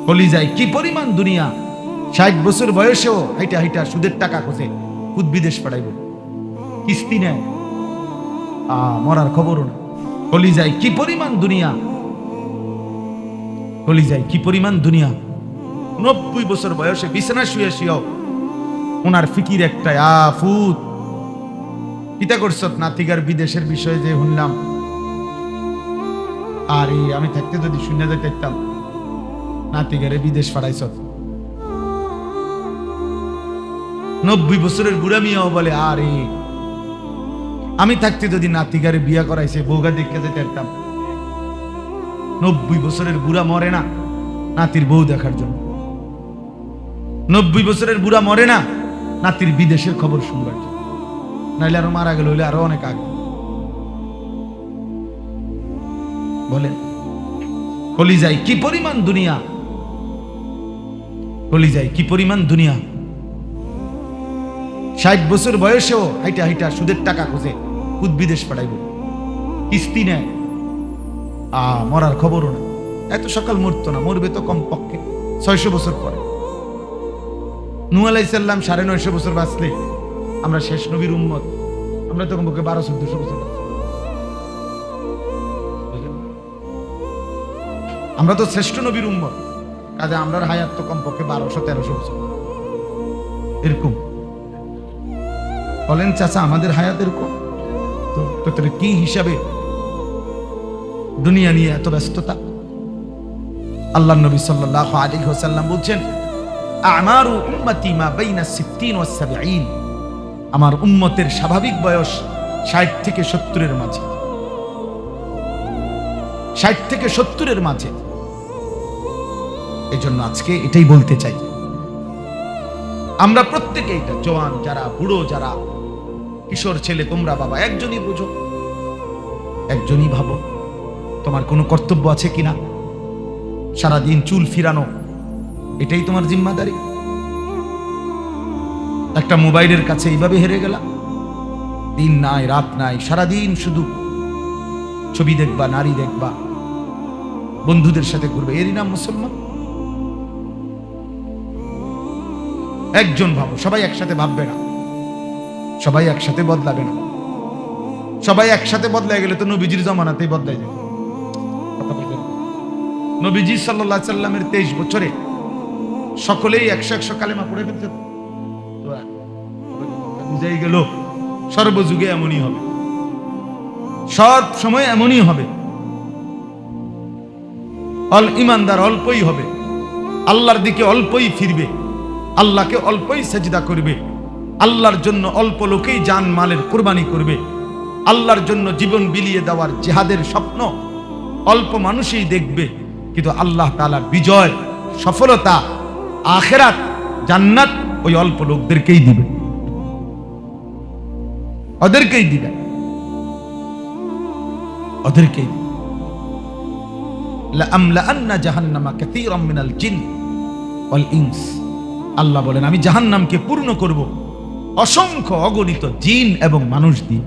কলিজায় কি পরিমাণ দুনিয়া। 60 বছর বয়সেও হাইটা হাইটা সুদের টাকা খোঁজে, খুদ বিদেশ পাঠাইব, কিস্তি নেয়, মরার খবরও না। কলিজায় কি পরিমাণ দুনিয়া, কলিজায় কি পরিমাণ দুনিয়া। 90 বছর বয়সে বিছানা শুয়ে শুয়েও ওনার ফিকির একটা ফুত পিতা করছত নাতিগার বিদেশের বিষয়ে যে শুনলাম, আর আমি থাকতে যদি শুনে যেতাম নাতিগারে বিদেশ পাঠাইছ। 90 বছরের বুড়া মিয়াও বলে আরে আমি থাকতে যদি নাতিগারে বিয়া করাইছে বউগা দেখতে যেতাম। 90 বছরের বুড়া মরে না নাতির বউ দেখার জন্য, 90 বছরের বুড়া মরে না নাতির বিদেশের খবর শুনবার জন্য, নাইলে আরো মারা গেল হইলে আরো অনেক আগে। বলেন কলিজায় কি পরিমাণ দুনিয়া, কলিজায় কি পরিমাণ দুনিয়া। 60 বছর বয়সেও হাইটা হাইটা সুদের টাকা খোঁজে, খুদ বিদেশ পাঠাইব, কিস্তি নেয়, মরার খবরও না। এত সকাল মরতো না, মরবে তো কম পক্ষে 600 বছর পরে। নূহ আলাইহিস সালাম 950 বছর বাঁচলে আমরা শেষ নবীর উম্মত, আমরা তখন বুকে 1200-1400 বছর, আমরা তো শ্রেষ্ঠ নবীর উম্মত, কাজে আমরার হায়াত তো কমপক্ষে 1200-1300 বছর এরকম। বলেন চাচা আমাদের হায়াত এরকম তো তোর কি হিসাবে দুনিয়া নিয়ে এত ব্যস্ততা? আল্লাহ নবী সাল্লাল্লাহু আলাইহি ওয়াসাল্লাম বলছেন আমারু উম্মতি মা বাইনা 60 ওয়া 70, আমার উম্মতের স্বাভাবিক বয়স 60 থেকে 70 এর মাঝে, 60 থেকে 70 এর মাঝে। এই জন্য আজকে এটাই বলতে চাই, আমরা প্রত্যেকে, এটা জওয়ান যারা, বুড়ো যারা, কিশোর ছেলে, তোমরা বাবা একজনই বুঝো, একজনই ভাবো তোমার কোনো কর্তব্য আছে কিনা। সারাদিন চুল ফিরানো এটাই তোমার জিম্মাদারি? একটা মোবাইলের কাছে এইভাবে হেরে গেলা, দিন নাই রাত নাই, সারাদিন শুধু ছবি দেখবা, নারী দেখবা, বন্ধুদের সাথে ঘুরবে, এরই নাম মুসলমান? একজন ভাবো, সবাই একসাথে ভাববে না, সবাই একসাথে বদলাবে না। সবাই একসাথে বদলাই গেলে তো নবীজির জমানাতেই বদলাই যাবে। নবীজি সাল্লাল্লাহু আলাইহি সাল্লামের 23 বছরে সকলেই 100 কালেমা পড়ে ফেলতে, বুঝাই গেল সর্বযুগে এমনই হবে, সব সময় এমনই হবে। ইমানদার অল্পই হবে, আল্লাহর দিকে অল্পই ফিরবে, আল্লাহকে অল্পই সেজদা করবে, আল্লাহর জন্য অল্প লোকেই জান মালের কুরবানি করবে, আল্লাহর জন্য জীবন বিলিয়ে দেওয়ার জিহাদের স্বপ্ন অল্প মানুষই দেখবে। কিন্তু আল্লাহ তাআলার বিজয়, সফলতা, আখিরাত, জান্নাত ওই অল্প লোকদেরকেই দিবে, ওদেরকেই দিবে, ওদেরকেই দিবে। লাআমলাআন্না জাহান্নামা কাসীরাম মিনাল জিন ওয়াল ইনস, আল্লাহ বলেন আমি জাহান্নামকে পূর্ণ করব অসংখ্য অগণিত জিন এবং মানুষ দিয়ে,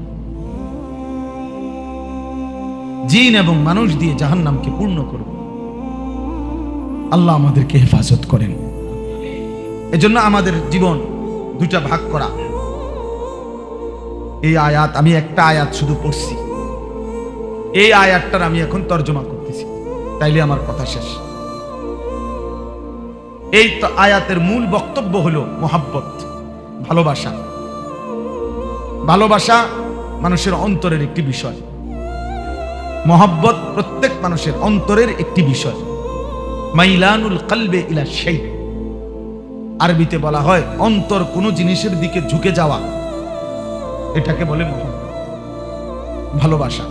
জিন এবং মানুষ দিয়ে জাহান্নামকে পূর্ণ করব। আল্লাহ আমাদেরকে হেফাজত করেন। এজন্য আমাদের জীবন দুইটা ভাগ করা। এই আয়াত, আমি একটা আয়াত শুধু পড়ছি, এই আয়াতটার আমি এখন তর্জমা করতেছি, তাইলে আমার কথা শেষ। এই তো আয়াতের মূল বক্তব্য হলো মোহাব্বত, ভালোবাসা। ভালোবাসা মানুষের অন্তরের একটি বিষয়, মোহাব্বত প্রত্যেক মানুষের অন্তরের একটি বিষয়। মাইলানুল কলবে ইলা শাই, আরবিতে বলা হয় অন্তর কোন জিনিসের দিকে ঝুঁকে যাওয়া, এটাকে বলে মোহাব্বত, ভালোবাসা।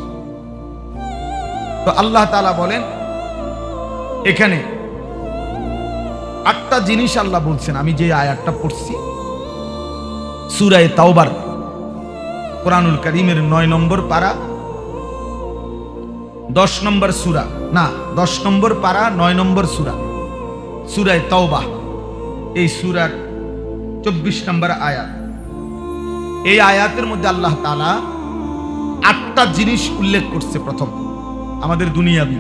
তো আল্লাহ তাআলা বলেন এখানে 8টা জিনিস আল্লাহ বলছেন। আমি যে আয়াতটা পড়ছি সূরা তাওবার, কোরআনুল কারীমের 9 নম্বর পারা, 10 নম্বর সূরা, না 10 নম্বর পারা 9 নম্বর সূরা, সূরা তাওবা, এই সূরার 24 নম্বর আয়াত। এই আয়াতের মধ্যে আল্লাহ তাআলা 8টা জিনিস উল্লেখ করছে। প্রথম আমাদের দুনিয়াবি,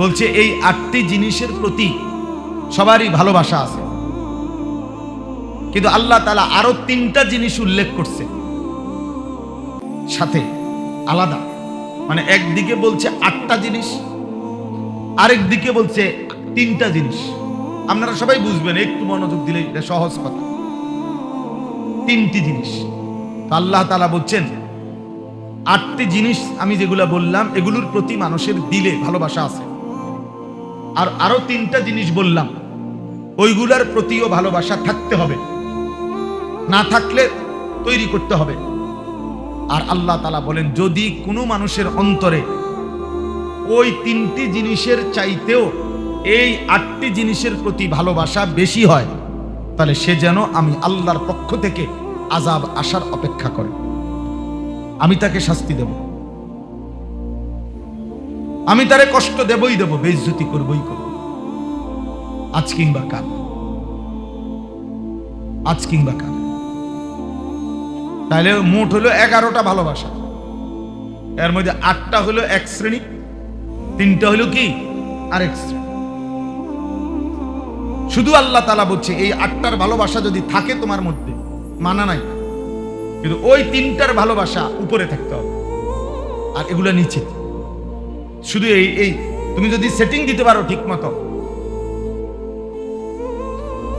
বলছে এই 8টি জিনিসের প্রতি সবারই ভালোবাসা আছে, কিন্তু আল্লাহ তাআলা আরো 3টা জিনিস উল্লেখ করছে সাথে আলাদা। মানে একদিকে বলছে 8টা জিনিস, আরেক দিকে বলছে 3টা জিনিস। আপনারা সবাই বুঝবেন, একটু মনোযোগ দিলে এটা সহজ কথা। 3টি জিনিস তো আল্লাহ তাআলা বলছেন 8টি জিনিস আমি যেগুলা বললাম এগুলোর প্রতি মানুষের দিলে ভালোবাসা আছে, আর আরো 3টা জিনিস বললাম ওইগুলার প্রতিও ভালোবাসা থাকতে হবে, না থাকলে তৈরি করতে হবে। আর আল্লাহ তাআলা বলেন যদি কোনো মানুষের অন্তরে ওই 3টি জিনিসের চাইতেও এই 8টি জিনিসের প্রতি ভালোবাসা বেশি হয়, তাহলে সে যেন আমি আল্লাহর পক্ষ থেকে আযাব আসার অপেক্ষা করে, আমি তাকে শাস্তি দেব, আমি তারে কষ্ট দেবই দেব, বেইজ্জতি করবই করব, আজ কিংবা কাল, আজ কিংবা কাল। তাহলে মোট হলো 11টা ভালোবাসা, এর মধ্যে 8টা হলো এক শ্রেণী, 3টা হলো কি আরেক শ্রেণী। শুধু আল্লাহ তাআলা বলছে এই 8টার ভালোবাসা যদি থাকে তোমার মধ্যে, মানা নাই, কিন্তু ওই 3টার ভালোবাসা উপরে থাকতে হবে আর এগুলা নিচে। শুধু এই তুমি যদি সেটিং দিতে পারো ঠিক মতো,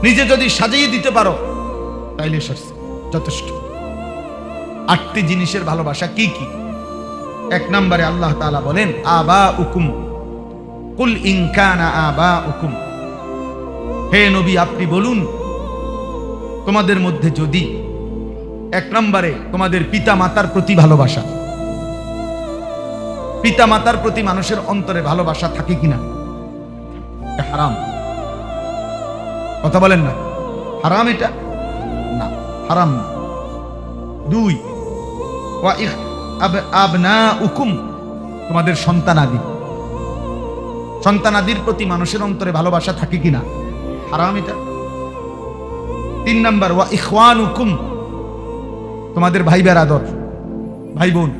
নিজে যদি সাজিয়ে দিতে পারো, তাইলে যথেষ্ট। 8টি জিনিসের ভালোবাসা কি কি? 1 নম্বরে আল্লাহ তাআলা বলেন আবাউকুম কুল ইন কানা আবাউকুম, হে নবী আপনি বলুন তোমাদের মধ্যে যদি 1 নম্বরে তোমাদের পিতা মাতার প্রতি ভালোবাসা, পিতা মাতার প্রতি মানুষের অন্তরে ভালোবাসা থাকে কিনা? এটা হারাম, কথা বলেন না, হারাম এটা না, হারাম না। 2 ওয়া আবনাউকুম, তোমাদের সন্তানাদি, সন্তানাদির প্রতি মানুষের অন্তরে ভালোবাসা থাকে কিনা? হারাম এটা। 3 নম্বর ওয়া ইখওয়ানুকুম, তোমাদের ভাই বেরাদর, ভাই বোন,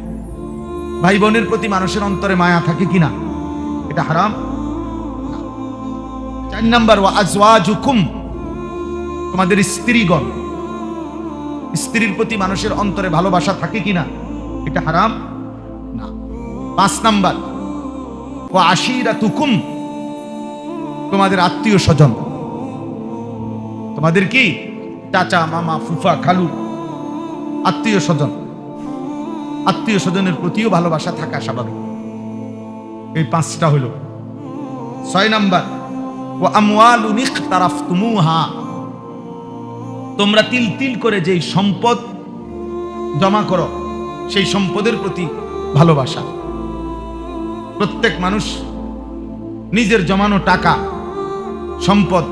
ভাই বোনের প্রতি মানুষের অন্তরে মায়া থাকে কিনা? এটা হারাম। 4 নম্বর ওয়া আজওয়াজুকুম, তোমাদের স্ত্রীগণ, স্ত্রীর প্রতি মানুষের অন্তরে ভালোবাসা থাকে কিনা? এটা হারাম না। 5 নম্বর ওয়া আশিরাতুকুম, তোমাদের আত্মীয় স্বজন, তোমাদের কি চাচা মামা ফুফা খালু আত্মীয় স্বজন, আত্মীয় স্বজনের প্রতিও ভালোবাসা থাকা স্বাভাবিক। এই 5টা হলো। 6 নম্বর ওয়া আমওয়ালুন ইখতারাফতুমুহা, তোমরা তিল তিল করে যেই সম্পদ জমা করো সেই সম্পদের প্রতি ভালোবাসা। প্রত্যেক মানুষ নিজের জমানো টাকা সম্পদ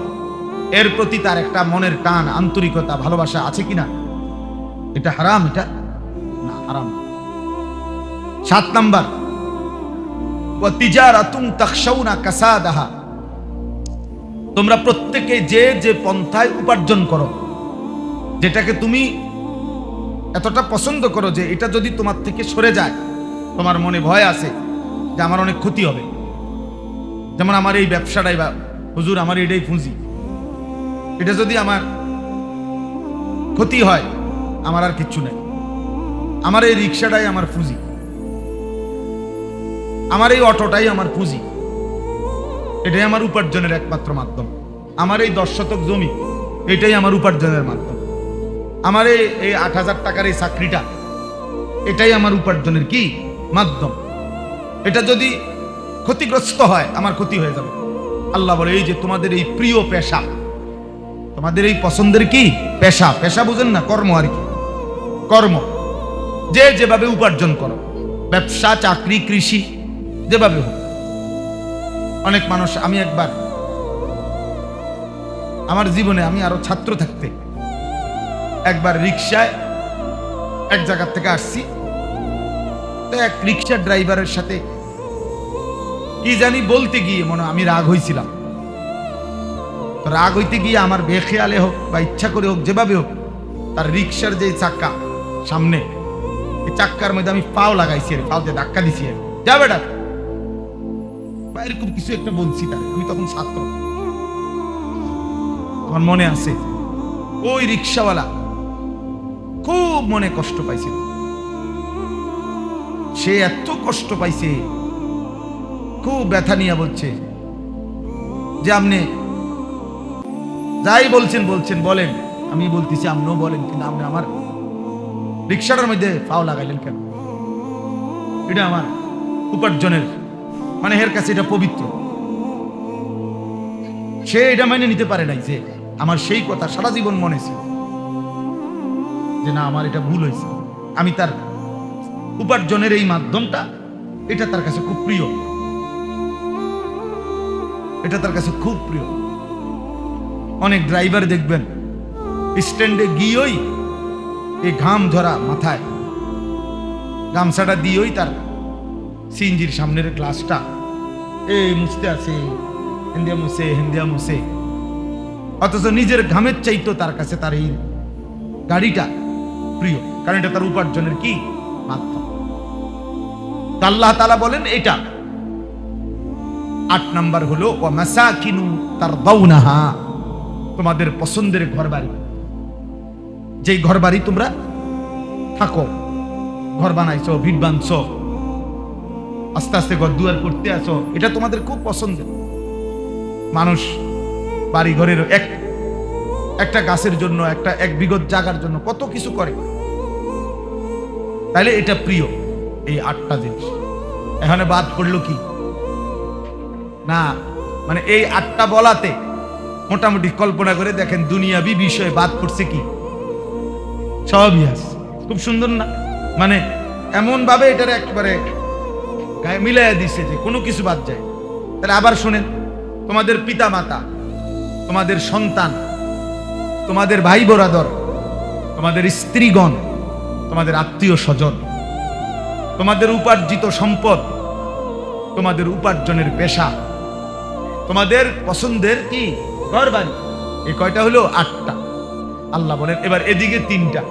এর প্রতি তার একটা মনের টান, আন্তরিকতা, ভালোবাসা আছে কিনা? এটা হারাম, এটা না, হারাম। 7 নম্বর ওয়া তিজারাতুন তাখশাউনা কাসাদাহা, তোমরা প্রত্যেকে যে যে পন্থায় উপার্জন করো, যেটাকে তুমি এতটা পছন্দ করো যে এটা যদি তোমার থেকে সরে যায় তোমার মনে ভয় আছে যে আমার অনেক ক্ষতি হবে। যেমন আমার এই ব্যবসাটাই, বা হুজুর আমার এটাই পুঁজি, এটা যদি আমার ক্ষতি হয় আমার আর কিচ্ছু নাই, আমার এই রিক্সাটাই আমার পুঁজি, আমার এই অটোটাই আমার পুঁজি, এটাই আমার উপার্জনের একমাত্র মাধ্যম, আমার এই 10 শতক জমি এটাই আমার উপার্জনের মাধ্যম, আমার এই 8,000 টাকার এই চাকরিটা এটাই আমার উপার্জনের কি মাধ্যম। এটা যদি ক্ষতিগ্রস্ত হয় আমার ক্ষতি হয়ে যাবে। আল্লাহ বলে এই যে তোমাদের এই প্রিয় পেশা, তোমাদের এই পছন্দের কি পেশা, পেশা বুঝেন না, কর্ম আর কি, কর্ম যে যেভাবে উপার্জন করো, ব্যবসা চাকরি কৃষি যেভাবে হোক। অনেক মানুষ, আমি একবার আমার জীবনে, আমি আরো ছাত্র থাকতে একবার রিক্সায় এক জায়গা থেকে আসছি, তো এক রিক্সা ড্রাইভারের সাথে কি জানি বলতে গিয়ে মনে আমি রাগ হয়েছিলাম। তো রাগ হইতে গিয়ে আমার বেখেয়ালে হোক বা ইচ্ছা করে হোক, যেভাবে হোক, তার রিক্সার যে চাক্কা সামনে, এই চাক্কার মধ্যে আমি পাও লাগাইছি, আর পাও দিয়ে ধাক্কা দিছি, যা বেটা বা এরকম কিছু একটা বলছি তার, আমি তখন ছাত্র। আমার মনে আছে ওই রিক্সাওয়ালা খুব মনে কষ্ট পাইছিল। সে এত কষ্ট পাইছে, খুব ব্যথা নিয়ে বলছে যে আপনি যাই বলছেন বলেন। আমি বলতেছি আপনিও বলেন, কিন্তু আপনি আমার রিক্সাটার মধ্যে পাও লাগাইলেন কেন? এটা আমার উপার্জনের, মানে এর কাছে এটা পবিত্র। সে এটা মেনে নিতে পারে নাই যে আমার সেই কথা সারা জীবন মনে ছিল যে না, আমার এটা ভুল হয়েছে। আমি তার উপার্জনের এই মাধ্যমটা, এটা তার কাছে খুব প্রিয়, এটা তার কাছে খুব প্রিয়। অনেক ড্রাইভার দেখবেন স্ট্যান্ডে গিয়েই এই ঘাম ঝরা মাথায় গামছাটা দিয়েই তার সিএনজির সামনের গ্লাসটা এই মুছতে আছে, হিন্দিয়া মুছে, অথচ নিজের ঘামের চাইতো তার কাছে তার এই গাড়িটা প্রিয়, কারণ এটা তার উপার্জনের কি মাধ্যম। আল্লাহ তাআলা বলেন এটা 8 নাম্বার হলো ওয়া মাসাকিনু তারদাউনাহা, তোমাদের পছন্দের ঘরবাড়ি, যেই ঘরবাড়ি তোমরা থাকো, ঘর বানাইছো, ভিট বাঁধছো, আস্তে আস্তে ঘর দুয়ার করতে আছো, এটা তোমাদের খুব পছন্দের। মানুষ বাড়ি ঘরের একটা গাছের জন্য, এক বিঘত জায়গার জন্য কত কিছু করে, তাইলে এটা প্রিয়। এই 8টা জিনিস এখানে বাদ পড়লো কি না, মানে এই 8টা বলাতে মোটামুটি কল্পনা করে দেখেন দুনিয়াবি বিষয়ে বাদ পড়ছে কি, সবই আছে। খুব সুন্দর না? মানে এমন ভাবে এটার একেবারে গায়ে মিলাইয়া দিছে যে কোনো কিছু বাদ যায়। তাহলে আবার শোনেন, তোমাদের পিতা মাতা, তোমাদের সন্তান, তোমাদের ভাই বোরাদর, তোমাদের স্ত্রীগণ, তোমাদের আত্মীয় স্বজন, তোমাদের উপার্জিত সম্পদ, তোমাদের উপার্জনের পেশা, তোমাদের পছন্দের কি ঘর বাড়ি, এই কয়টা হলো 8টা। আল্লাহ বলেন এবার এদিকে 3টা,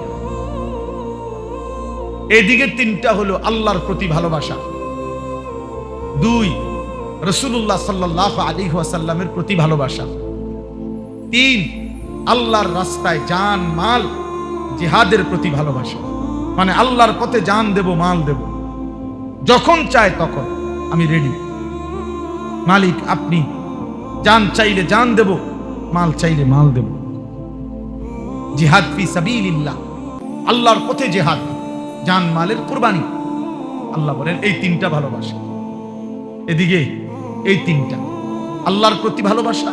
এদিকে 3টা হলো আল্লাহর প্রতি ভালোবাসা, 2 রাসূলুল্লাহ সাল্লাল্লাহু আলাইহি ওয়াসাল্লামের প্রতি ভালোবাসা, 3 আল্লাহর রাস্তায় জান মাল জিহাদের প্রতি ভালোবাসা। মানে আল্লাহর পথে জান দেব, মাল দেব, যখন চায় তখন আমি রেডি। মালিক আপনি, জান চাইলে জান দেব, মাল চাইলে মাল দেব। জিহাদ ফি সাবিলিল্লাহ, আল্লাহর পথে জিহাদ, জান মালের কুরবানি। আল্লাহ বলেন এই 3টা ভালোবাসা। এদিকে এই 3টা আল্লাহর প্রতি ভালোবাসা,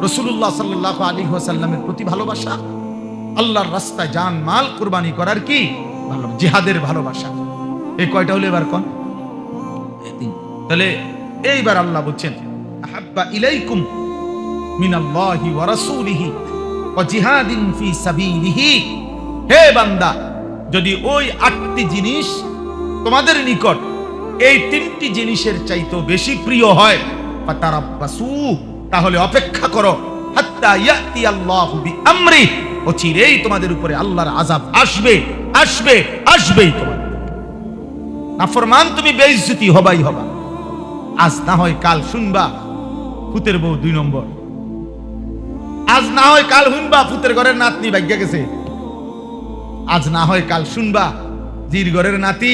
রাসূলুল্লাহ সাল্লাল্লাহু আলাইহি ওয়াসাল্লামের প্রতি ভালোবাসা, আল্লাহর রাস্তায় জান মাল কুরবানি করার কি ভালোবাসা, জিহাদের ভালোবাসা। এই কয়টা হলো এবার কোন? তাহলে এইবার আল্লাহ বলছেন আহাব্বা ইলাইকুম মিনাল্লাহি ওয়া রাসূলিহি ওয়া জিহাদিন ফি সাবিলিহি। হে বান্দা, যদি ওই 8টি জিনিস তোমাদের নিকট এই 3টি জিনিসের চাইতে বেশি প্রিয় হয়, ফাতারাব্বাসু, তাহলে অপেক্ষা করো, হাত্তা ইয়াতি আল্লাহু বিআমরি, অচিরেই তোমাদের উপরে আল্লাহর আযাব আসবে, আসবে, আসবেই। তোমার নাফরমান তুমি বেইজ্জতি হবাই হবা। আজ না হয় কাল শুনবা ফুতের বউ 2 নম্বর, আজ না হয় কাল শুনবা ফুতের ঘরের নাতনি ভাগ্যা গেছে, আজ না হয় কাল শুনবা জির ঘরের নাতি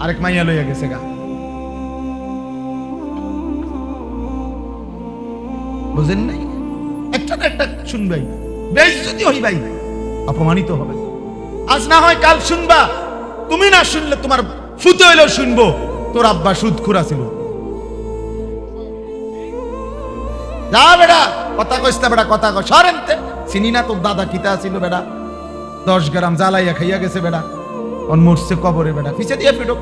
আরেক মাইয়া লইয়া গেছে গা। বুঝেন নাই? একটা না একটা শুনবাই, বেইজ্জতি হইবাই, অপমানিত হবে। আজ না হয় কাল শুনবা, তুমি না শুনলে তোমার ফুতে হইলেও শুনবো তোর আব্বা সুদখোর ছিল। যা বেড়া, কথা কইস না বেড়া, কথা কই সরেনতে, চিনি না তোর দাদা কিতা ছিল বেড়া, 10 গ্রাম জ্বালাইয়া খাইয়া গেছে বেড়া, অন মরছে কবরে বেড়া, পিছে দিয়ে ফিরো।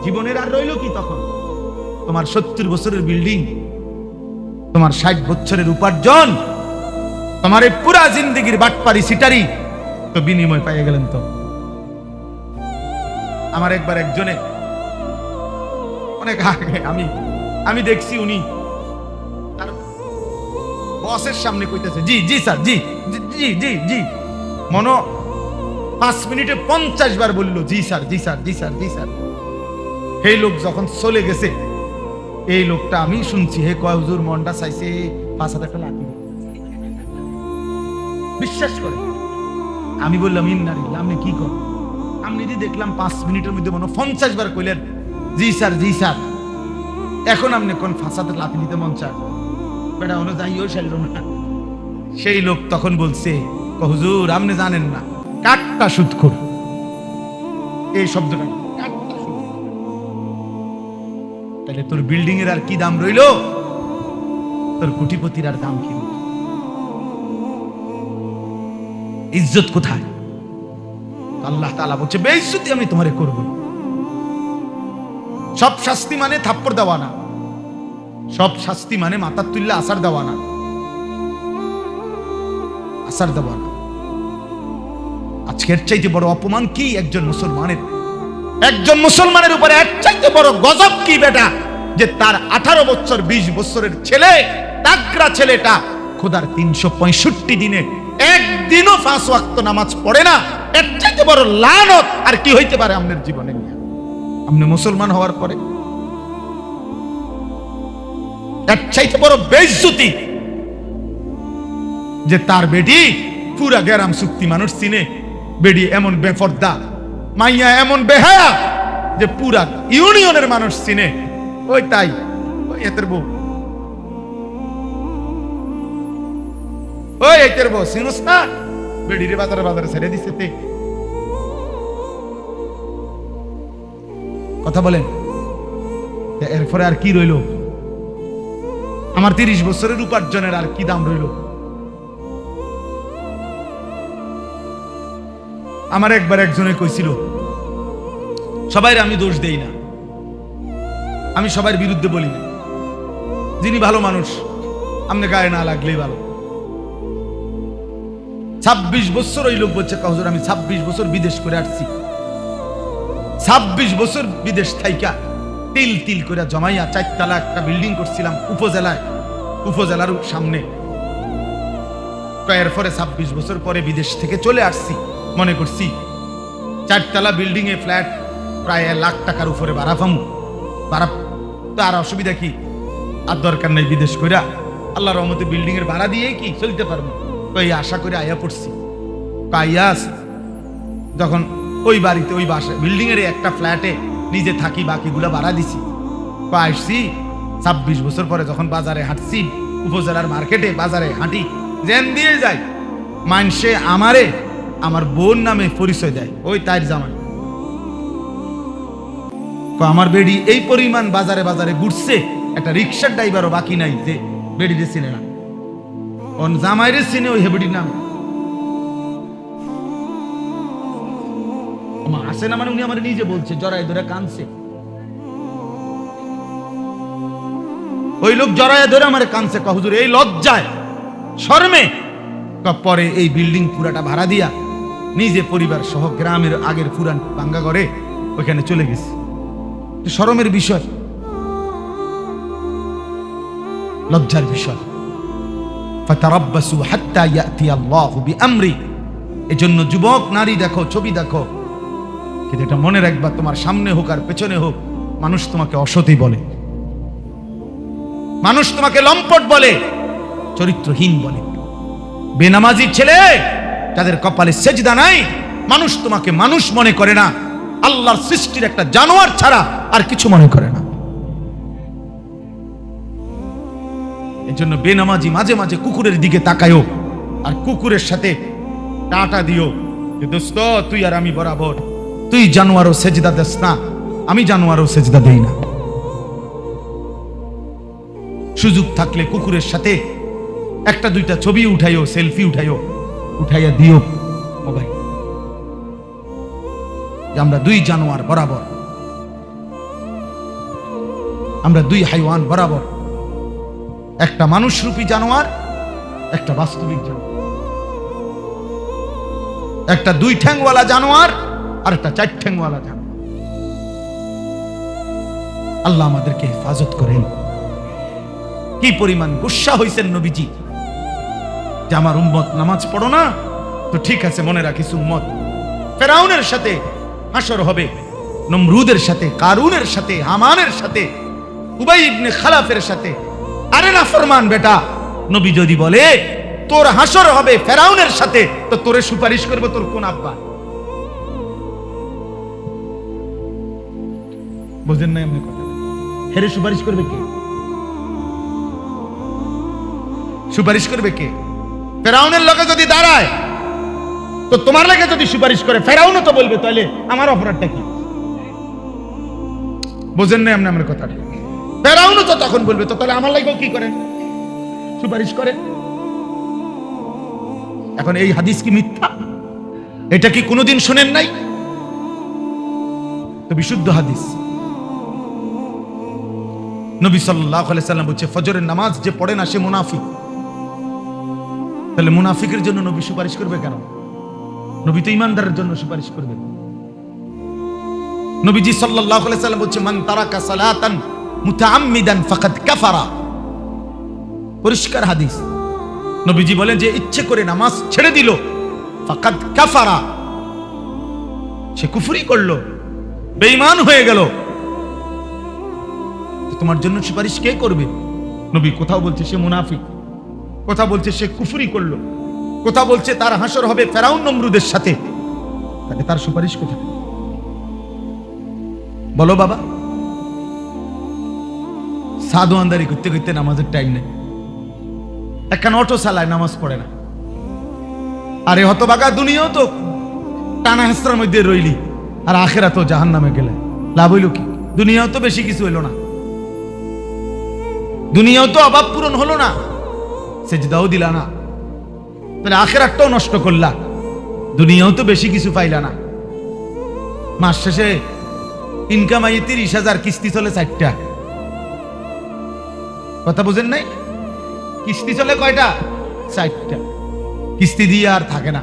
জীবনের আর রইল কি তখন? তোমার 70 বছরের বিল্ডিং, তোমার 60 বছরের উপার্জন, তোমার এই পুরা জিন্দেগির বাটপারি সিটারি তো বিনিময় পাইয়া গেলেন। তো আমার একবার একজনে অনেক আগে আমি দেখছি, উনি তার বসের সামনে কইতেছে জি জি স্যার, জি জি জি জি, 5 মিনিটে 50 বার বলল জি স্যার, জি স্যার, জি স্যার, জি স্যার। এই লোক যখন চলে গেছে, এই লোকটা আমি শুনছি হে কয় হুজুর মনটা চাইছে 5,000 লাঠি দিতে। বিশ্বাস করে আমি বললাম ইন্নালিল্লাহ, আপনি কি করেন? আমি যদি দেখলাম 5 মিনিটের মধ্যে মনে 50 বার কইলেন জি স্যার, জি স্যার, এখন আপনি কোন 5,000 লাঠি দিতে মন চায়? বেটা হলো যাইও সাইল না। সেই লোক তখন বলছে হুজুর আপনি জানেন না, কাটটা সুদখোর, এই শব্দটা কাটটা সুদখোর। তাহলে তোর বিল্ডিং এর আর কি দাম রইল? তোর কোটিপতির আর দাম কি? ইজ্জত কোথায়? আল্লাহ তাআলা বলছে বেইজ্জতি আমি তোমারে করব। সব শাস্তি মানে থাপ্পড় দেওয়া না, সব শাস্তি মানে মাথার তুললে আসার দেওয়া না, আসার দেওয়া না। আজকের চাইতে বড় অপমান কি একজন মুসলমানের? একজন মুসলমানের উপরে এর চাইতে বড় গজব কি বেটা, যে তার 18 বছর 20 বছরের ছেলে, তাগড়া ছেলেটা খোদার 365 দিনে একদিনও 5 ওয়াক্ত নামাজ পড়ে না। এর চাইতে বড় লানত আর কি হইতে পারে আমাদের জীবনে? নিয়ে আপনি মুসলমান হওয়ার পরে এর চাইতে বড় বেইজ্জতি যে তার বেটি পুরা গ্রাম চুক্তি মানুষ চিনে, বেটি এমন বেপর্দা, মাইয়া এমন বেহায়া যে পুরা ইউনিয়নের মানুষ চিনে। ওই তাই ওই এতের বউ, ওই এতের বউ চিনুস না, বেডিরে বাজারে বাজারে ছেড়ে দিছে। তে কথা বলেন, এরপরে আর কি রইল? আমার 30 বছরের উপার্জনের আর কি দাম রইল? আমার একবার একজনে কইছিল, সবাইরে আমি দোষ দেই না, আমি সবার বিরুদ্ধে বলি না, যিনি ভালো মানুষ আপনি গায়ে না লাগলেই ভালো। 26 বছর ওই লোক বলছে হুজুর আমি 26 বছর বিদেশ করে আসছি, 26 বছর বিদেশ থাইকা তিল তিল করে জমাইয়া 4 তলা একটা বিল্ডিং করছিলাম উপজেলায়, উপজেলার সামনে। এর পরে 26 বছর পরে বিদেশ থেকে চলে আসছি, মনে করছি 4 তলা বিল্ডিং এ ফ্ল্যাট প্রায় 1 লাখ টাকার উপরে ভাড়া পামু, ভাড়া তো আর অসুবিধা কি, আর দরকার নেই বিদেশ কইরা, আল্লাহর রহমতে বিল্ডিং এর ভাড়া দিয়ে কি চলতে পারবো, ওই আশা করে আয়া পড়ছি। কাইয়াস যখন ওই বাড়িতে ওই বাসায় বিল্ডিং এর একটা ফ্ল্যাটে নিজে থাকি, বাকিগুলো ভাড়া দিছি। আসছি 26 বছর পরে যখন বাজারে হাঁটছি, উপজেলার মার্কেটে বাজারে হাঁটি, জেন দিয়ে যাই, মানুষে আমারে আমার বোন নামে পরিচয় দেয়, ওই তার জামাই। আমার বেডি এই পরিমাণ বাজারে বাজারে ঘুরছে, একটা রিক্সার ড্রাইভারও বাকি নাই যে বেডিরে চিনে না, ওন জামাইরে চিনে ওই হেবেডির নাম। আসে না মানে উনি আমার নিজে বলছে, জড়াই ধরে কানছে, ওই লোক জড়াই ধরে আমার কানছে, হুজুর এই লজ্জায় শরমে পরে এই বিল্ডিং পুরাটা ভাড়া দিয়া নিজে পরিবার সহ গ্রামের আগের পুরান ভাঙ্গা ঘরে ওইখানে চলে গেছে। শরমের বিষয়, লজ্জার বিষয়। ফাতারাব্বাসু হাত্তা ইয়াতি আল্লাহু বিআমরি। এজন্য যুবক নারী দেখো, ছবি দেখো, কিন্তু এটা মনে রাখবা, তোমার সামনে হোক আর পেছনে হোক, মানুষ তোমাকে অসতী বলে, মানুষ তোমাকে লম্পট বলে, চরিত্রহীন বলে। বেনামাজি ছেলে যাদের কপালে সেজদা নাই, মানুষ তোমাকে মানুষ মনে করে না, আল্লাহর সৃষ্টির একটা জানোয়ার ছাড়া আর কিছু মনে করে না। এজন্য বেনামাজি মাঝে মাঝে কুকুরের দিকে তাকায়ও, আর কুকুরের সাথে টাটা দিও যে দোস্ত তুই আর আমি বরাবর, তুই জানোয়ারও সেজদা দেস না, আমি জানোয়ারও সেজদা দেই না। সুযোগ থাকলে কুকুরের সাথে একটা দুইটা ছবি উঠাইও, সেলফি উঠাইও, উঠাইয়া দিও মোবাইল, যে আমরা দুই জানোয়ার বরাবর, আমরা দুই হাইওয়ান বরাবর, একটা মানুষরূপী জানোয়ার, একটা বাস্তবিক জানোয়ার, একটা 2 ঠ্যাংওয়ালা জানোয়ার আর একটা 4 ঠ্যাংওয়ালা জানোয়ার। আল্লাহ আমাদেরকে হেফাজত করেন। কি পরিমাণ গুসা হইছেন নবীজি যে আমার উম্মত নামাজ পড়ো না, তো ঠিক আছে মনে রাখিস উম্মত, ফেরাউনের সাথে হাসর হবে, নমরুদের সাথে, কারুনের সাথে, হামানের সাথে, উবাই ইবনে খালাফের সাথে। আরে নাফরমান বেটা, নবী যদি বলে তোর হাসর হবে ফেরাউনের সাথে, তো তোরে সুপারিশ করবে তোর কোন আব্বা? বুঝেন না এমনি কথা? হেরে সুপারিশ করবে কে? সুপারিশ করবে কে? ফেরাউনের লগে যদি দাঁড়ায় তো তোমার লাগে যদি সুপারিশ করে, ফেরাউনও তো বলবে তাহলে আমার অপরাধটা কি? বুঝেন না এমনি আমার কথা? ফেরাউনও তো তখন বলবে তো তাহলে আমার লাগেও কি করেন? সুপারিশ করে। এখন এই হাদিস কি মিথ্যা? এটা কি কোনোদিন শুনেন নাই? তো বিশুদ্ধ হাদিস। নবী সাল্লাল্লাহু আলাইহি সাল্লাম বলছে ফজরের নামাজ যে পড়ে না সে মুনাফিক। তাহলে মুনাফিকের জন্য নবী সুপারিশ করবে কেন? নবী তো ঈমানদারের জন্য সুপারিশ করবে। নবীজি সাল্লাল্লাহু আলাইহি সাল্লাম বলছে মান তারাকা সালাতান মুতাআম্মিদান ফাকাদ কাফারা। পরিষ্কার হাদিস। নবীজি বলেন যে ইচ্ছে করে নামাজ ছেড়ে দিল, ফাকাদ কাফারা, সে কুফরি করলো, বেঈমান হয়ে গেল। তোমার জন্য সুপারিশ কে করবে? নবী কোথাও বলছে সে মুনাফিক, কথা বলছে সে কুফরি করলো, কথা বলছে তার হাসর হবে ফেরাউন নমরুদের সাথে, তাহলে তার সুপারিশ কোথায়? বলো বাবা। সাধু আন্দারি করতে করতে নামাজের টাইম নেই, একখান অটো চালায় নামাজ পড়ে না। আরে হতবাগা, দুনিয়াও তো টানা হেসরার মধ্যে রইলি, আর আখেরা তো জাহান্নামে গেলে লাভ হইল কি? দুনিয়াও তো বেশি কিছু হইল না, দুনিয়াও তো অভাব পূরণ হলো না, সেজদাও দিলা না, তাহলে আখেরাতটাও নষ্ট করলা, দুনিয়াও তো বেশি কিছু পাইলা না। মাস শেষে ইনকাম আই 30,000, কিস্তি চলে 4টা। কথা বুঝেন নাই? কিস্তি চলে কয়টা? 4টা। কিস্তি দিয়ে আর থাকে না।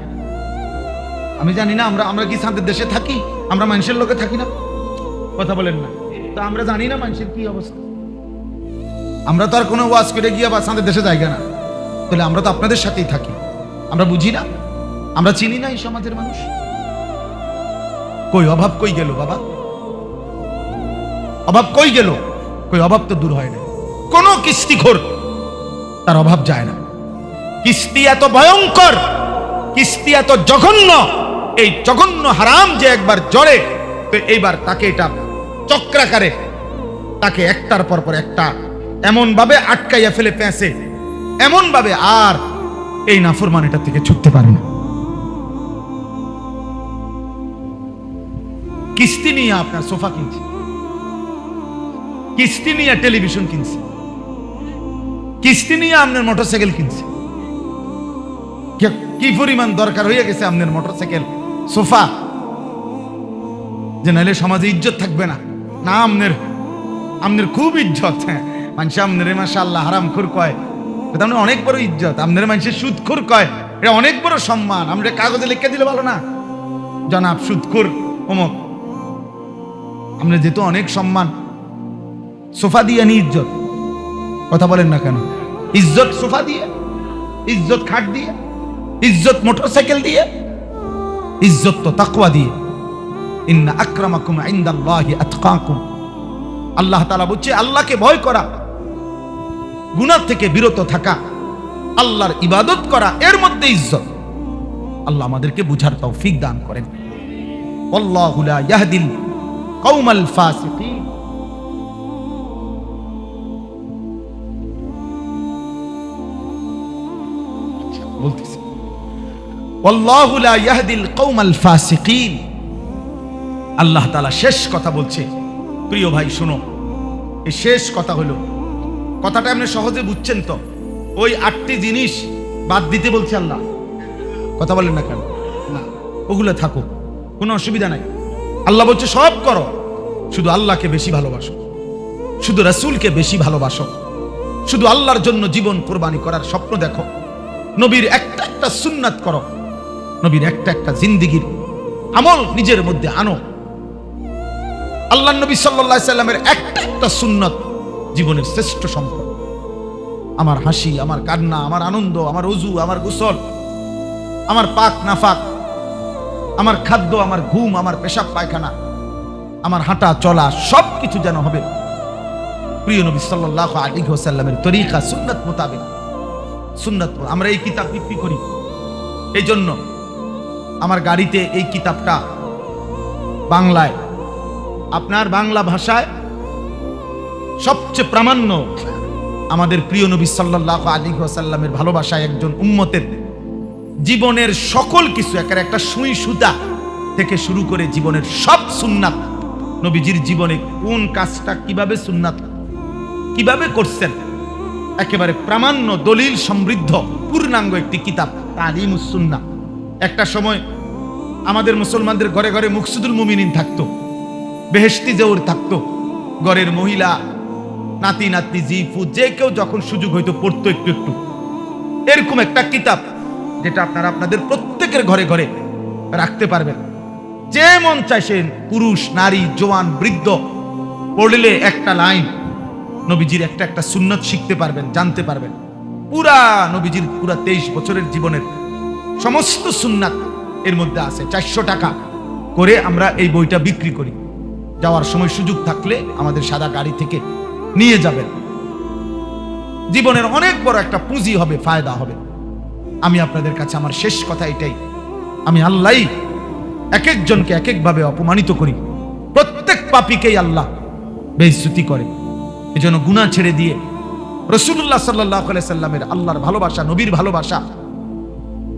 আমি জানি না আমরা কি সাদের দেশে থাকি? আমরা মানুষের লোকে থাকি না? কথা বলেন না তো? আমরা জানি না মানুষের কি অবস্থা? আমরা তো আর কোনো ওয়াজ করে গিয়ে বা সাদের দেশে জায়গা না, তাহলে আমরা তো আপনাদের সাথেই থাকি, আমরা বুঝি না? আমরা চিনি না এই সমাজের মানুষ? কই অভাব কই গেল বাবা? অভাব কই গেল? কই অভাব তো দূর হয় না। কোন কিস্তিখোর তার অভাব যায় না। কিস্তি এত ভয়ঙ্কর, কিস্তি এত জঘন্য, এই জঘন্য হারাম যে একবার জড়ে তো এইবার তাকে এটা চক্রাকারে তাকে একটার পর পর একটা এমন ভাবে আটকাইয়া ফেলে পেঁচে, এমন ভাবে আর এই নাফরমান এটা থেকে ছুটতে পারে না। কিস্তি নিয়ে আপনার সোফা কিনছে, কিস্তি নিয়ে টেলিভিশন কিনছে, কিস্তি নিয়ে আপনার মোটরসাইকেল কিনছে। কি পরিমাণ দরকার হয়ে গেছে আপনার মোটরসাইকেল, সোফা, যে নাইলে সমাজে ইজ্জত থাকবে না। না, আপনার খুব ইজ্জত। হ্যাঁ, মানুষ আপনার মাশাআল্লাহ হারামখোর কয়, এটা আপনার অনেক বড় ইজ্জত। আপনার মানুষের সুদখোর কয়, এটা অনেক বড় সম্মান। আমরা কাগজে লিখে দিলে ভালো না, জনাব সুদখোর অমুক। আপনার যেহেতু অনেক সম্মান, সোফা দিয়ে নি ইজ্জত। কথা বলেন না কেন? ইজ্জত সোফা দিয়ে, ইজ্জত খাট দিয়ে, ইজ্জত মোটরসাইকেল দিয়ে, ইজ্জত তো তাকওয়া দিয়ে। ইন্না আকরামাকুম ইনদাল্লাহি আতকাকুম। আল্লাহ তাআলা বলছে আল্লাহকে ভয় করা, গুনাহ থেকে বিরত থাকা, আল্লাহর ইবাদত করা, এর মধ্যে ইজ্জত। আল্লাহ আমাদেরকে বুঝার তৌফিক দান করেন। আল্লাহু লা ইয়াহদিল কওমাল ফাসিকিন। বলতেছি আল্লাহু লা ইয়াহদিল কওমাল ফাসিকিন। আল্লাহ তাআলা শেষ কথা বলছে। প্রিয় ভাই শুনো, এই শেষ কথা হলো, কথাটা আপনি সহজে বুঝছেন তো? ওই 8টি জিনিস বাদ দিতে বলছে আল্লাহ। কথা বলেন না কেন? না, ওগুলো থাকো, কোনো অসুবিধা নাই। আল্লাহ বলছে সব করো, শুধু আল্লাহকে বেশি ভালোবাসো, শুধু রাসূলকে বেশি ভালোবাসো, শুধু আল্লাহর জন্য জীবন কোরবানি করার স্বপ্ন দেখো, নবীর একটা একটা সুন্নাত করো, নবীর একটা একটা জিন্দেগির আমল নিজের মধ্যে আনো। আল্লাহ নবী সাল্লাল্লাহু আলাইহি সাল্লামের একটা একটা সুন্নাত জীবনের শ্রেষ্ঠ সম্পদ। আমার হাসি, আমার কান্না, আমার আনন্দ, আমার ওযু, আমার গোসল, আমার পাক নাফাক, আমার খাদ্য, আমার ঘুম, আমার পেশাব পায়খানা, আমার হাঁটা চলা সব কিছু যেন হবে প্রিয় নবী সাল্লাল্লাহু আলাইহি ওয়াসাল্লামের তরিকা, সুন্নাত মোতাবেক। সুন্নাত আমরা এই কিতাব বিক্রি করি, এই জন্য আমার গাড়িতে এই কিতাবটা বাংলায়, আপনার বাংলা ভাষায় সবচেয়ে প্রামাণ্য আমাদের প্রিয় নবী সাল্লাল্লাহু আলাইহি ওয়াসাল্লামের ভালোবাসায় একজন উম্মতের জীবনের সকল কিছু, একটা সুই সুতা থেকে শুরু করে জীবনের সব সুন্নাত, নবীজির জীবনে কোন কাজটা কিভাবে সুন্নাত কিভাবে করছেন, একেবারে প্রামাণ্য দলিল সমৃদ্ধ পূর্ণাঙ্গ একটি কিতাব তালিমুস সুন্নাহ। একটা সময় আমাদের মুসলমানদের ঘরে ঘরে মুকসুদুল মুমিনিন থাকতো, বেহেশতি জৌর থাকতো, ঘরের মহিলা, নাতি নাতনি, জিফু, যে কেউ যখন সুযোগ হইতো পড়তো একটু একটু। এরকম একটা কিতাব যেটা আপনারা আপনাদের প্রত্যেকের ঘরে ঘরে রাখতে পারবেন। যে মন চাইছেন পুরুষ, নারী, জওয়ান, বৃদ্ধ পড়লে একটা লাইন নবীজির একটা সুন্নত শিখতে পারবেন, জানতে পারবেন। পুরা নবীজির পুরা 23 বছরের জীবনের সমস্ত সুন্নাত এর মধ্যে আছে। 400 টাকা করে আমরা এই বইটা বিক্রি করি। যাওয়ার সময় সুযোগ থাকলে আমাদের সাদা গাড়ি থেকে নিয়ে যাবেন। জীবনের অনেক বড় একটা পুঁজি হবে, ফায়দা হবে। আমি আপনাদের কাছে আমার শেষ কথা এটাই, আমি আল্লাহ এক একজনকে এক একভাবে অপমানিত করি, প্রত্যেক পাপীকেই আল্লাহ বেইজ্জতি করে। এজন্য গুনাহ ছেড়ে দিয়ে রাসূলুল্লাহ সাল্লাল্লাহু আলাইহি সাল্লামের আল্লাহর ভালোবাসা, নবীর ভালোবাসা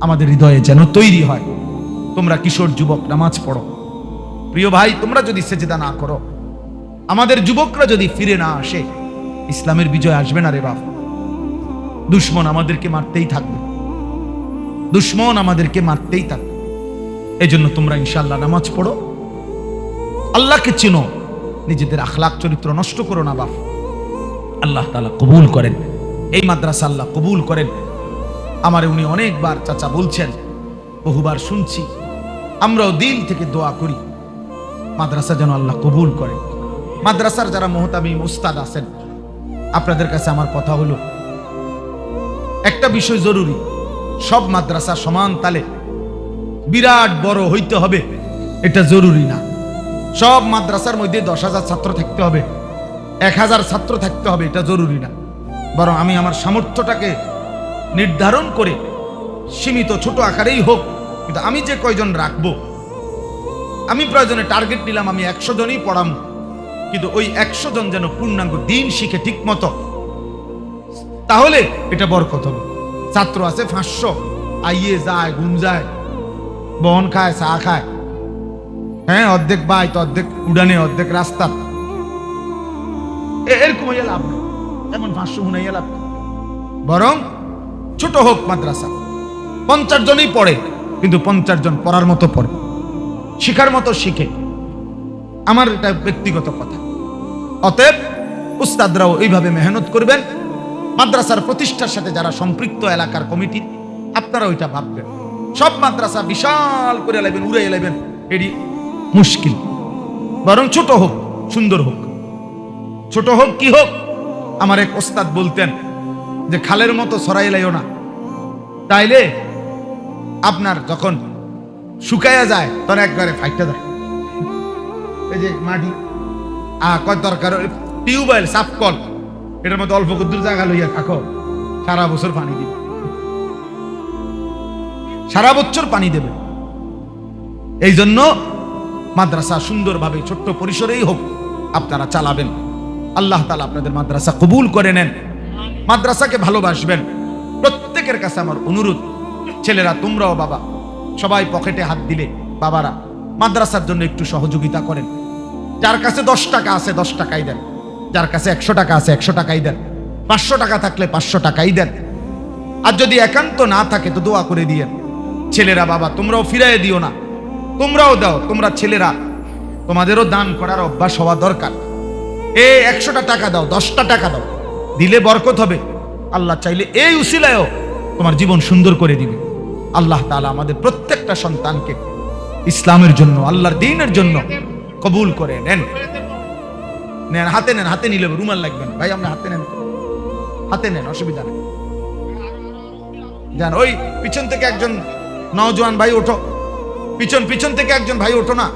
আমাদের হৃদয়ে যেন তৈরি হয়। তোমরা কিশোর যুবক নামাজ পড়ো। প্রিয় ভাই, তোমরা যদি সেজদা না করো, আমাদের যুবকরা যদি ফিরে না আসে, ইসলামের বিজয় আসবে না রে বাপ। দুশমন আমাদেরকে মারতেই থাকবে, দুশমন আমাদেরকে মারতেই থাকবে। এই জন্য তোমরা ইনশাআল্লাহ নামাজ পড়ো, আল্লাহকে চিনো, নিজেদের আখলাক চরিত্র নষ্ট করো না বাপ। আল্লাহ তাআলা কবুল করেন, এই মাদ্রাসা আল্লাহ কবুল করেন। আমারে উনি অনেকবার চাচা বলছেন, বহুবার শুনছি, আমরাও দিল থেকে দোয়া করি মাদ্রাসা যেন আল্লাহ কবুল করেন। মাদ্রাসার যারা মুহতামিম উস্তাদ আছেন, আপনাদের কাছে আমার কথা হলো, একটা বিষয় জরুরি, সব মাদ্রাসা সমান তালে বিরাট বড় হইতে হবে এটা জরুরি না। সব মাদ্রাসার মধ্যে 10,000 ছাত্র থাকতে হবে, 1,000 ছাত্র থাকতে হবে এটা জরুরি না। বরং আমি আমার সামর্থ্যটাকে নির্ধারণ করে সীমিত ছোট আকারেই হোক, কিন্তু আমি যে কয়জন রাখবো, আমি প্রয়োজনে টার্গেট নিলাম আমি 100 জনই পড়াম, কিন্তু ওই 100 জন যেন পূর্ণাঙ্গ দিন শিখে ঠিক মতো, তাহলে এটা বরকত হবে। ছাত্র আছে 500, আইয়ে যায়, ঘুম যায়, বন খায়, চা খায়, হ্যাঁ, অর্ধেক বাই তো অর্ধেক উড়ানে, অর্ধেক রাস্তা, এরকম হইয়া লাভ নেই। এমন 500 হুনাইয়া লাভ, বরং ছোট হোক মাদ্রাসা, 50 জনই পড়ে, কিন্তু 50 জন পড়ার মতো পড়ে, শিখার মতো শিখে। আমার এটা ব্যক্তিগত কথা। অতএব উস্তাদরাও এইভাবে মেহনত করবেন। মাদ্রাসার প্রতিষ্ঠার সাথে যারা সম্পৃক্ত এলাকার কমিটি, আপনারা ওইটা ভাববেন। সব মাদ্রাসা বিশাল করে লাইবেন, উড়ে লাইবেন, এটি মুশকিল। বরং ছোট হোক, সুন্দর হোক, ছোট হোক কি হোক। আমার এক ওস্তাদ বলতেন যে খালের মতো ছড়াই লাইও না, তাইলে আপনার যখন শুকাইয়া যায় তখন একবারে ফাইটটা যায়। এই যে মাটি কয় দরকার, টিউবওয়েল, সাপকল, এটার মধ্যে অল্প দূর জায়গা লইয়া থাকো, সারা বছর পানি দিবে, সারা বছর পানি দেবে। এই জন্য মাদ্রাসা সুন্দরভাবে ছোট্ট পরিসরেই হোক আপনারা চালাবেন। আল্লাহ তাআলা আপনাদের মাদ্রাসা কবুল করে নেন, মাদ্রাসাকে ভালোবাসবেন। প্রত্যেকের কাছে আমার অনুরোধ, ছেলেরা তোমরাও বাবা, সবাই পকেটে হাত দিলে বাবারা মাদ্রাসার জন্য একটু সহযোগিতা করেন। যার কাছে 10 টাকা আছে 10 টাকাই দেন, যার কাছে 100 টাকা আছে 100 টাকাই দেন, 500 টাকা থাকলে 500 টাকাই দেন। আর যদি একান্ত না থাকে তো দোয়া করে দিয়েন। ছেলেরা বাবা তোমরাও ফিরাইয়ে দিও না, তোমরাও দাও। তোমরা ছেলেরা, তোমাদেরও দান করার অভ্যাস হওয়া দরকার। 100টা টাকা দাও, 10টা টাকা দাও, দিলে বরকত হবে। আল্লাহ চাইলে এই উসিলায়ও তোমার জীবন সুন্দর করে দিবে। আল্লাহ তাআলা আমাদের প্রত্যেকটা সন্তানকে ইসলামের জন্য, আল্লাহর দ্বীনের জন্য কবুল করে নেন। নেন, হাতে নেন, হাতে নিলে রুমাল লাগবে না ভাই, আমরা হাতে নেন, হাতে নেন, অসুবিধা নেই। যান, ওই পিছন থেকে একজন নওজোয়ান ভাই ওঠো, পিছন পিছন থেকে একজন ভাই ওঠো না।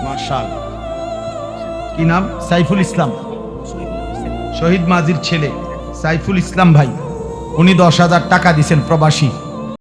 মাশাআল্লাহ, কি নাম? সাইফুল ইসলাম, শহীদ মাজির ছেলে সাইফুল ইসলাম ভাই। উনি 10,000 টাকা দিয়েছেন, প্রবাসী।